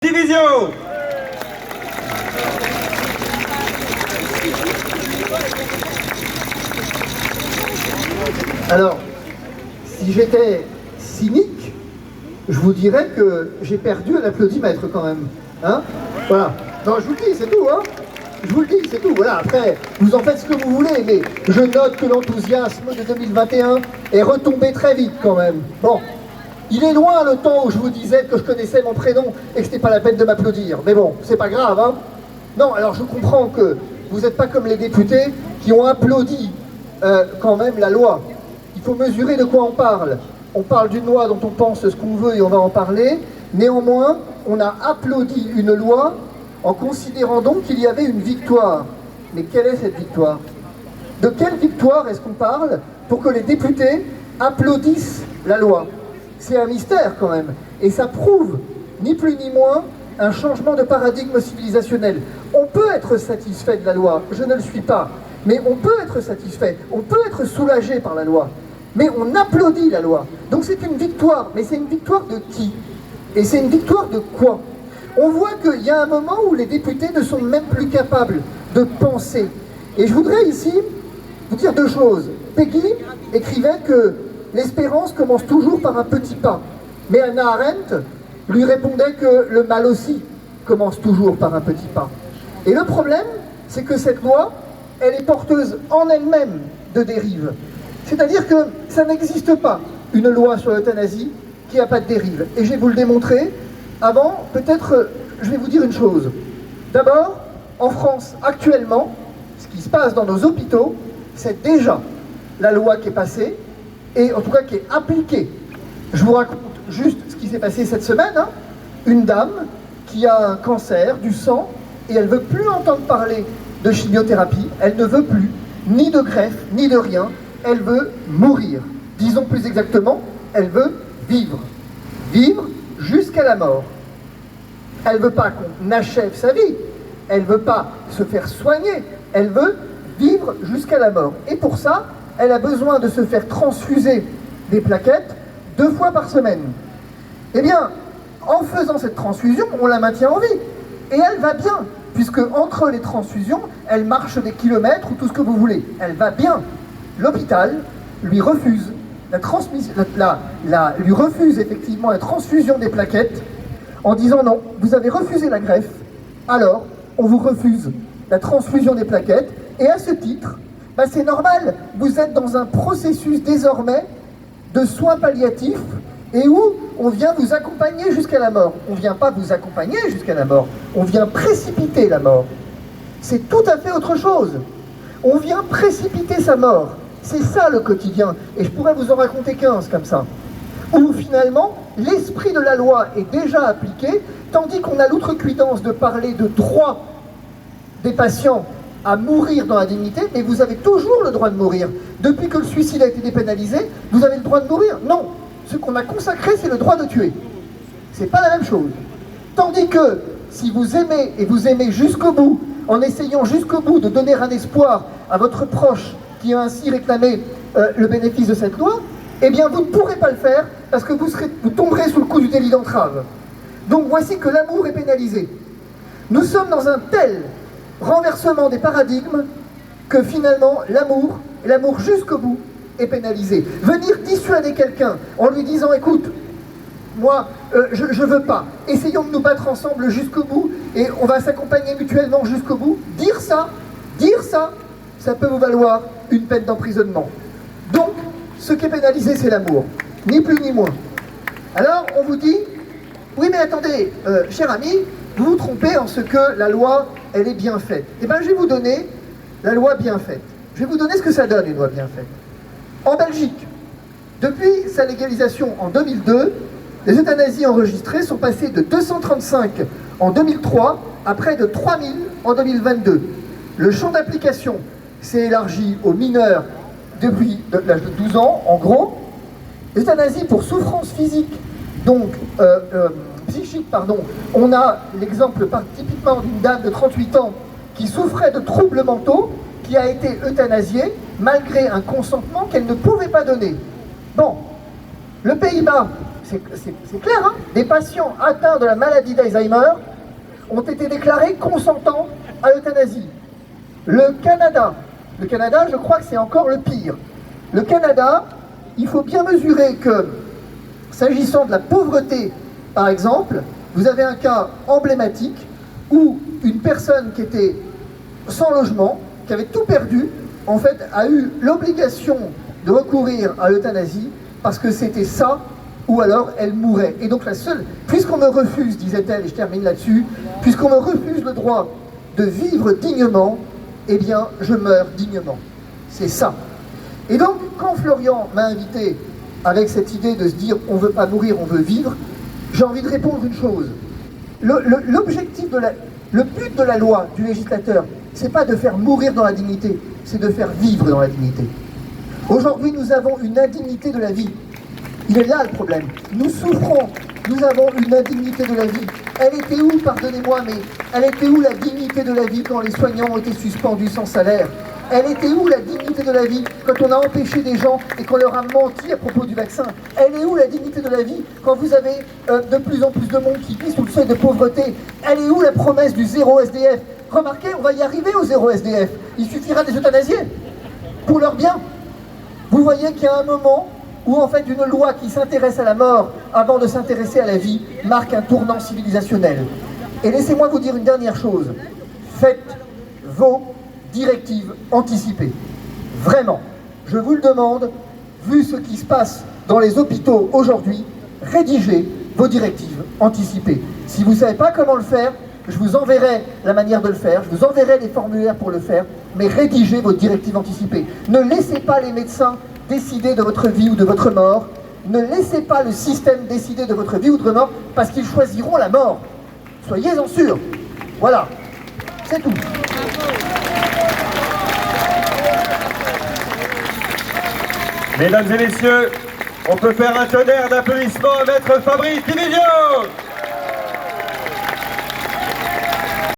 Division. Alors, si j'étais cynique, je vous dirais que j'ai perdu un applaudimètre quand même. Hein? Voilà. Non, je vous le dis, c'est tout, hein? Je vous le dis, c'est tout. Voilà, après, vous en faites ce que vous voulez, mais je note que l'enthousiasme de 2021 est retombé très vite quand même. Bon, il est loin le temps où je vous disais que je connaissais mon prénom et que c'était pas la peine de m'applaudir. Mais bon, c'est pas grave, hein? Non, alors je comprends que vous n'êtes pas comme les députés qui ont applaudi quand même la loi. Il faut mesurer de quoi on parle. On parle d'une loi dont on pense ce qu'on veut et on va en parler. Néanmoins, on a applaudi une loi en considérant donc qu'il y avait une victoire. Mais quelle est cette victoire? De quelle victoire est-ce qu'on parle pour que les députés applaudissent la loi? C'est un mystère quand même. Et ça prouve, ni plus ni moins, un changement de paradigme civilisationnel. On peut être satisfait de la loi, je ne le suis pas. Mais on peut être satisfait, on peut être soulagé par la loi. Mais on applaudit la loi. Donc c'est une victoire. Mais c'est une victoire de qui? Et c'est une victoire de quoi? On voit qu'il y a un moment où les députés ne sont même plus capables de penser. Et je voudrais ici vous dire deux choses. Peggy écrivait que l'espérance commence toujours par un petit pas. Mais Hannah Arendt lui répondait que le mal aussi commence toujours par un petit pas. Et le problème, c'est que cette loi, elle est porteuse en elle-même de dérives. C'est-à-dire que ça n'existe pas, une loi sur l'euthanasie qui n'a pas de dérive. Et je vais vous le démontrer. Avant, peut-être, je vais vous dire une chose. D'abord, en France, actuellement, ce qui se passe dans nos hôpitaux, c'est déjà la loi qui est passée, et en tout cas qui est appliquée. Je vous raconte juste ce qui s'est passé cette semaine. Hein. Une dame qui a un cancer du sang, et elle ne veut plus entendre parler de chimiothérapie, elle ne veut plus, ni de greffe, ni de rien, elle veut mourir. Disons plus exactement, elle veut vivre. Vivre jusqu'à la mort. Elle ne veut pas qu'on achève sa vie, elle ne veut pas se faire soigner, elle veut vivre jusqu'à la mort. Et pour ça, elle a besoin de se faire transfuser des plaquettes 2 fois par semaine. Eh bien, en faisant cette transfusion, on la maintient en vie. Et elle va bien, puisque entre les transfusions, elle marche des kilomètres ou tout ce que vous voulez. Elle va bien. L'hôpital lui refuse lui refuse effectivement la transfusion des plaquettes en disant non, vous avez refusé la greffe, alors on vous refuse la transfusion des plaquettes, et à ce titre, bah, c'est normal, vous êtes dans un processus désormais de soins palliatifs et où on vient vous accompagner jusqu'à la mort. On ne vient pas vous accompagner jusqu'à la mort, on vient précipiter la mort. C'est tout à fait autre chose. On vient précipiter sa mort. C'est ça le quotidien. Et je pourrais vous en raconter 15 comme ça. Où finalement, l'esprit de la loi est déjà appliqué, tandis qu'on a l'outrecuidance de parler de droit des patients à mourir dans la dignité, mais vous avez toujours le droit de mourir. Depuis que le suicide a été dépénalisé, vous avez le droit de mourir? Non. Ce qu'on a consacré, c'est le droit de tuer. C'est pas la même chose. Tandis que, si vous aimez, et vous aimez jusqu'au bout, en essayant jusqu'au bout de donner un espoir à votre proche qui a ainsi réclamé le bénéfice de cette loi, eh bien vous ne pourrez pas le faire parce que vous tomberez sous le coup du délit d'entrave. Donc voici que l'amour est pénalisé. Nous sommes dans un tel renversement des paradigmes que finalement l'amour jusqu'au bout est pénalisé. Venir dissuader quelqu'un en lui disant écoute, moi je veux pas, essayons de nous battre ensemble jusqu'au bout et on va s'accompagner mutuellement jusqu'au bout, dire ça, ça peut vous valoir une peine d'emprisonnement. Donc, ce qui est pénalisé, c'est l'amour. Ni plus ni moins. Alors, on vous dit, oui mais attendez, cher ami, vous vous trompez en ce que la loi, elle est bien faite. Eh bien, je vais vous donner la loi bien faite. Je vais vous donner ce que ça donne, une loi bien faite. En Belgique, depuis sa légalisation en 2002, les euthanasies enregistrées sont passées de 235 en 2003 à près de 3000 en 2022. Le champ d'application s'est élargi aux mineurs depuis l'âge de 12 ans, en gros. L'euthanasie pour souffrance physique, donc psychique, pardon. On a l'exemple typiquement d'une dame de 38 ans qui souffrait de troubles mentaux, qui a été euthanasiée malgré un consentement qu'elle ne pouvait pas donner. Bon, le Pays-Bas, c'est clair, hein, des patients atteints de la maladie d'Alzheimer ont été déclarés consentants à l'euthanasie. Le Canada, je crois que c'est encore le pire. Le Canada, il faut bien mesurer que, s'agissant de la pauvreté, par exemple, vous avez un cas emblématique où une personne qui était sans logement, qui avait tout perdu, en fait, a eu l'obligation de recourir à l'euthanasie parce que c'était ça, ou alors elle mourait. Et donc la seule, puisqu'on me refuse, disait-elle, et je termine là-dessus, puisqu'on me refuse le droit de vivre dignement, eh bien, je meurs dignement. C'est ça. Et donc, quand Florian m'a invité avec cette idée de se dire on ne veut pas mourir, on veut vivre, j'ai envie de répondre une chose. L'objectif le but de la loi, du législateur, c'est pas de faire mourir dans la dignité, c'est de faire vivre dans la dignité. Aujourd'hui, nous avons une indignité de la vie. Il est là le problème. Nous souffrons, nous avons une indignité de la vie. Elle était où, pardonnez-moi, mais elle était où la dignité de la vie quand les soignants ont été suspendus sans salaire? Elle était où la dignité de la vie quand on a empêché des gens et qu'on leur a menti à propos du vaccin? Elle est où la dignité de la vie quand vous avez de plus en plus de monde qui vit sous le seuil de pauvreté? Elle est où la promesse du zéro SDF? Remarquez, on va y arriver au zéro SDF. Il suffira de les euthanasier pour leur bien. Vous voyez qu'il y a un moment où en fait une loi qui s'intéresse à la mort avant de s'intéresser à la vie marque un tournant civilisationnel. Et laissez-moi vous dire une dernière chose. Faites vos directives anticipées. Vraiment, je vous le demande, vu ce qui se passe dans les hôpitaux aujourd'hui, rédigez vos directives anticipées. Si vous ne savez pas comment le faire, je vous enverrai la manière de le faire, je vous enverrai les formulaires pour le faire, mais rédigez vos directives anticipées. Ne laissez pas les médecins décider de votre vie ou de votre mort. Ne laissez pas le système décider de votre vie ou de votre mort, parce qu'ils choisiront la mort. Soyez-en sûrs. Voilà, c'est tout. Mesdames et messieurs, on peut faire un tonnerre d'applaudissements à Maître Fabrice Division.